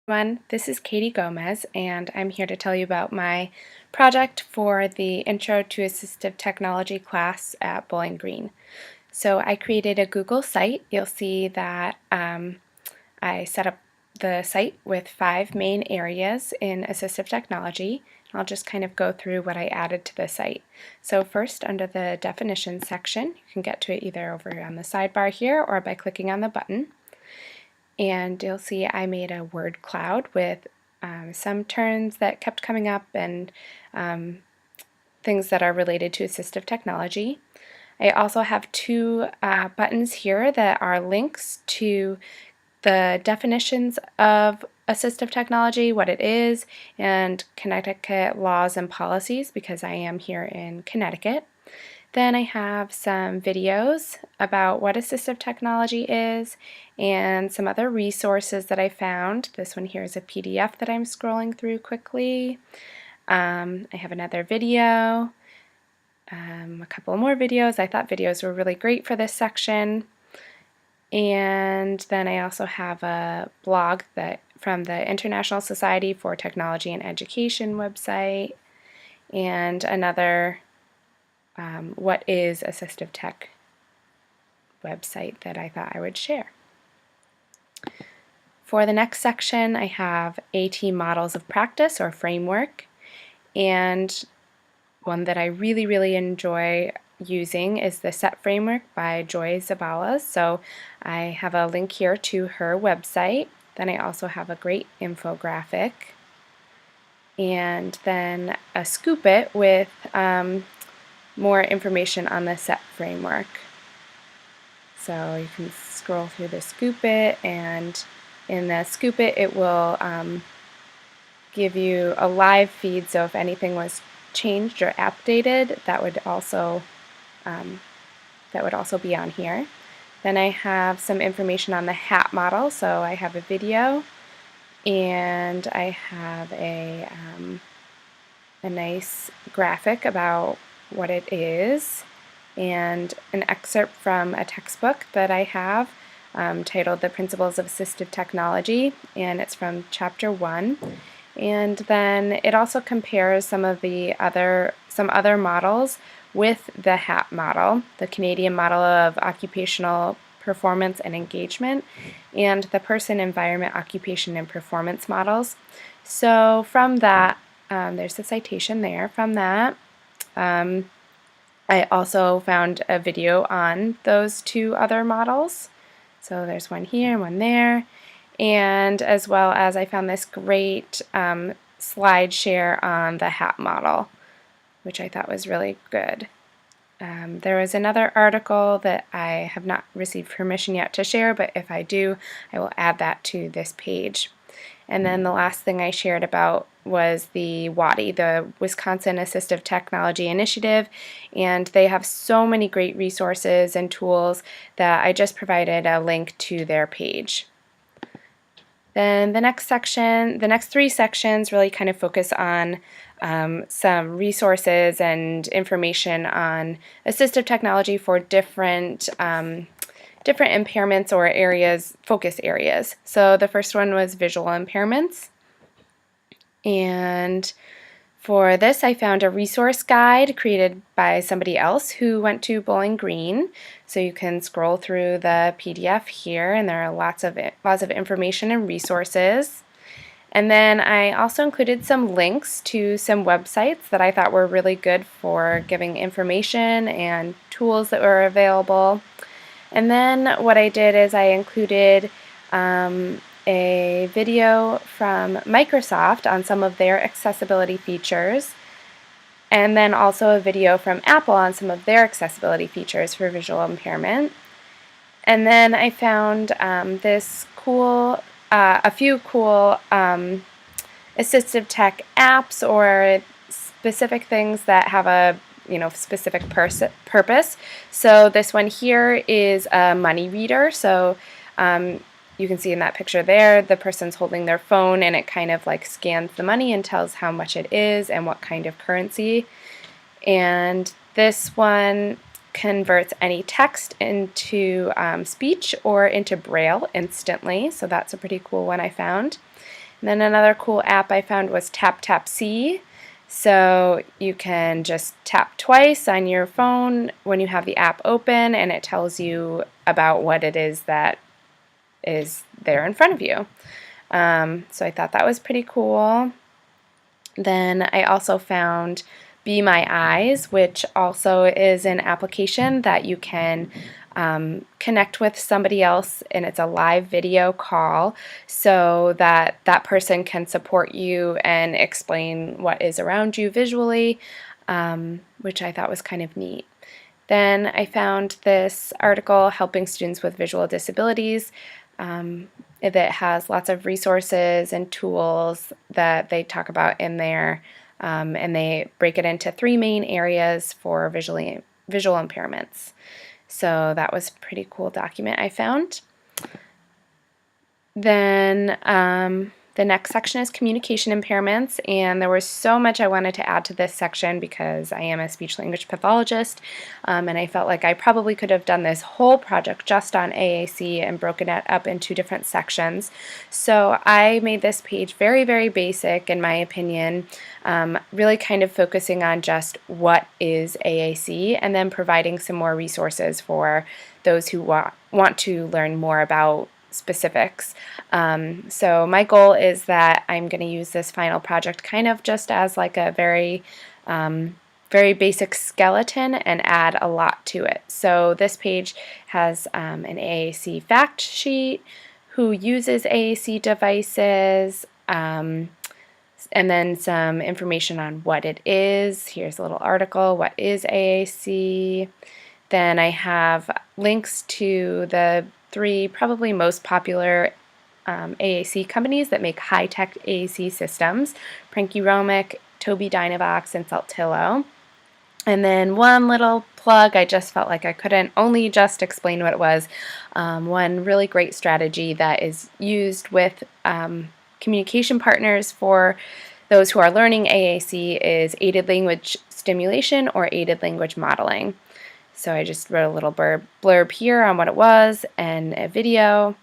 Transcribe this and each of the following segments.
Everyone, this is Katie Gomez, and I'm here to tell you about my project for the Intro to Assistive Technology class at Bowling Green. So I created a Google site. You'll see that I set up the site with 5 main areas in assistive technology. I'll just kind of go through what I added to the site. So first, under the definitions section, you can get to it either over on the sidebar here or by clicking on the button. And you'll see I made a word cloud with some terms that kept coming up and things that are related to assistive technology. I also have 2 buttons here that are links to the definitions of assistive technology, what it is, and Connecticut laws and policies because I am here in Connecticut. Then I have some videos about what assistive technology is and some other resources that I found. This one here is a PDF that I'm scrolling through quickly. I have another video, a couple more videos. I thought videos were really great for this section. And then I also have a blog from the International Society for Technology and Education website and another what is assistive tech website that I thought I would share. For the next section, I have AT models of practice or framework, and one that I really enjoy using is the SET framework by Joy Zabalas. So I have a link here to her website. Then I also have a great infographic, and then a scoop it with more information on the SET framework. So you can scroll through the Scoop It, and in the Scoop It, it will give you a live feed, so if anything was changed or updated, that would also be on here. Then I have some information on the HAT model, so I have a video, and I have a nice graphic about what it is, and an excerpt from a textbook that I have titled The Principles of Assistive Technology, and it's from Chapter 1. And then it also compares some other models with the HAT model, the Canadian Model of Occupational Performance and Engagement, and the Person, Environment, Occupation, and Performance models. So from that, there's the citation there. From that, I also found a video on those 2 other models. So there's one here and one there. And as well as I found this great slide share on the HAT model, which I thought was really good. There was another article that I have not received permission yet to share, but if I do, I will add that to this page. And then the last thing I shared about was the WADI, the Wisconsin Assistive Technology Initiative, and they have so many great resources and tools that I just provided a link to their page. Then the next 3 sections really kind of focus on some resources and information on assistive technology for different impairments or focus areas. So the first one was visual impairments. And for this, I found a resource guide created by somebody else who went to Bowling Green. So you can scroll through the PDF here, and there are lots of information and resources. And then I also included some links to some websites that I thought were really good for giving information and tools that were available. And then what I did is I included a video from Microsoft on some of their accessibility features, and then also a video from Apple on some of their accessibility features for visual impairment. And then I found a few cool assistive tech apps or specific things that have a specific purpose. So this one here is a money reader. So you can see in that picture there, the person's holding their phone and it kind of like scans the money and tells how much it is and what kind of currency. And this one converts any text into speech or into Braille instantly, so that's a pretty cool one I found. And then another cool app I found was Tap Tap See. So you can just tap twice on your phone when you have the app open, and it tells you about what it is that is there in front of you. So I thought that was pretty cool. Then I also found Be My Eyes, which also is an application that you can connect with somebody else, and it's a live video call so that that person can support you and explain what is around you visually, which I thought was kind of neat. Then I found this article, Helping Students with Visual Disabilities, that has lots of resources and tools that they talk about in there, and they break it into 3 main areas for visual impairments. So that was a pretty cool document I found. Then the next section is communication impairments, and there was so much I wanted to add to this section because I am a speech-language pathologist, and I felt like I probably could have done this whole project just on AAC and broken it up into different sections. So I made this page very, very basic in my opinion, really kind of focusing on just what is AAC and then providing some more resources for those who want to learn more about specifics. So my goal is that I'm going to use this final project kind of just as like a very basic skeleton and add a lot to it. So this page has an AAC fact sheet, who uses AAC devices, and then some information on what it is. Here's a little article, what is AAC? Then I have links to the 3 probably most popular AAC companies that make high-tech AAC systems, Pranky-Romic, Tobii Dynavox, and Saltillo. And then one little plug, I just felt like I couldn't only just explain what it was. One really great strategy that is used with communication partners for those who are learning AAC is aided language stimulation or aided language modeling. So I just wrote a little blurb here on what it was and a video.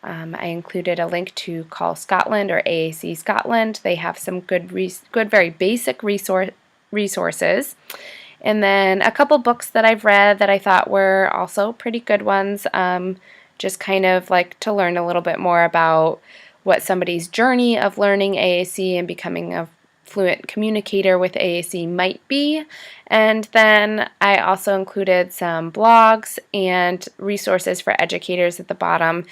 I included a link to Call Scotland or AAC Scotland. They have some good very basic resources. And then a couple books that I've read that I thought were also pretty good ones, just kind of like to learn a little bit more about what somebody's journey of learning AAC and becoming a fluent communicator with AAC might be. And then I also included some blogs and resources for educators at the bottom.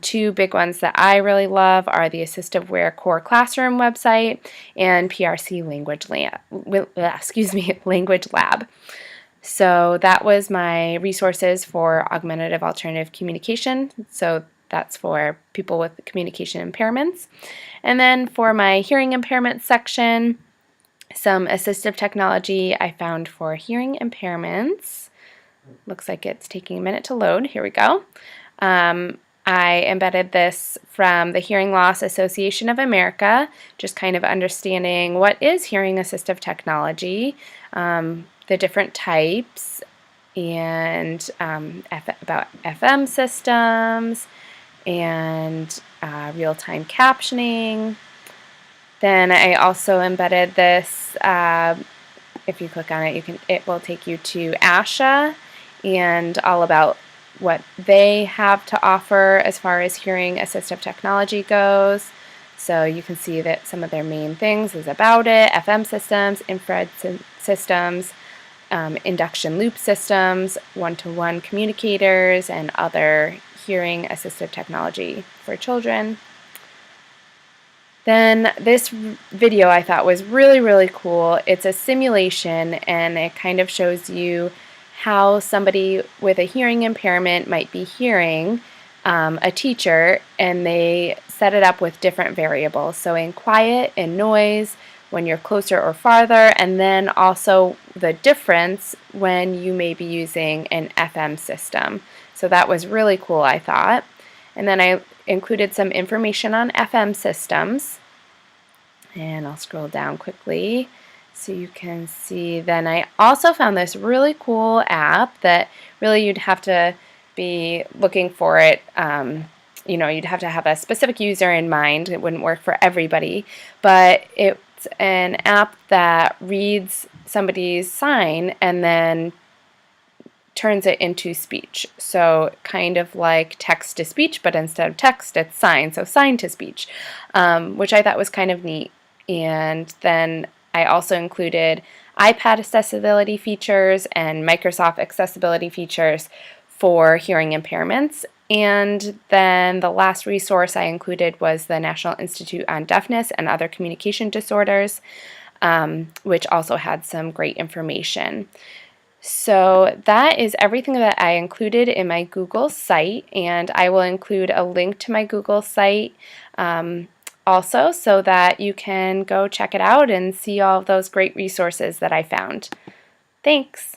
2 big ones that I really love are the Assistive Wear Core Classroom website and PRC Language Lab. So that was my resources for augmentative alternative communication. So that's for people with communication impairments. And then for my hearing impairment section, some assistive technology I found for hearing impairments. Looks like it's taking a minute to load. Here we go. I embedded this from the Hearing Loss Association of America, just kind of understanding what is hearing assistive technology, the different types, and about FM systems, and real-time captioning. Then I also embedded this, if you click on it, it will take you to ASHA and all about what they have to offer as far as hearing assistive technology goes. So you can see that some of their main things is about it: FM systems, infrared systems, induction loop systems, one-to-one communicators, and other hearing assistive technology for children. Then this video I thought was really, really cool. It's a simulation, and it kind of shows you how somebody with a hearing impairment might be hearing a teacher, and they set it up with different variables. So in quiet and noise, when you're closer or farther, and then also the difference when you may be using an FM system. So that was really cool, I thought. And then I included some information on FM systems. And I'll scroll down quickly so you can see. Then I also found this really cool app that really you'd have to be looking for it you'd have to have a specific user in mind. It wouldn't work for everybody, but it's an app that reads somebody's sign and then turns it into speech. So kind of like text to speech, but instead of text, it's sign. So sign to speech, which I thought was kind of neat. And then I also included iPad accessibility features and Microsoft accessibility features for hearing impairments. And then the last resource I included was the National Institute on Deafness and Other Communication Disorders, which also had some great information. So that is everything that I included in my Google site, and I will include a link to my Google site also, so that you can go check it out and see all of those great resources that I found. Thanks!